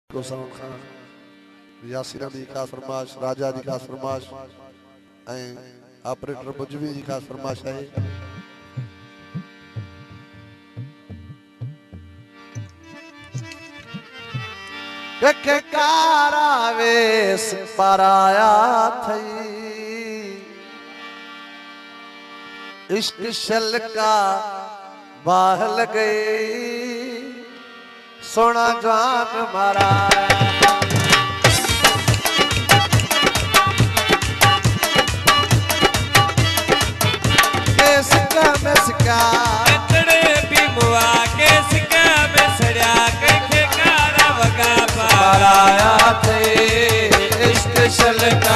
सलमान खान यासीर अली खास फरमाश राजा जी खास फरमाश ऑपरेटर बुजवी जी खास फरमाश है। के कारावेस पराया थई इश्क शल का बाहल गई सोना जान मारा किसका मिसका कतड़े भी मुआ किसका मिसड़ा के कारा वगा पराया थे इश्क शल का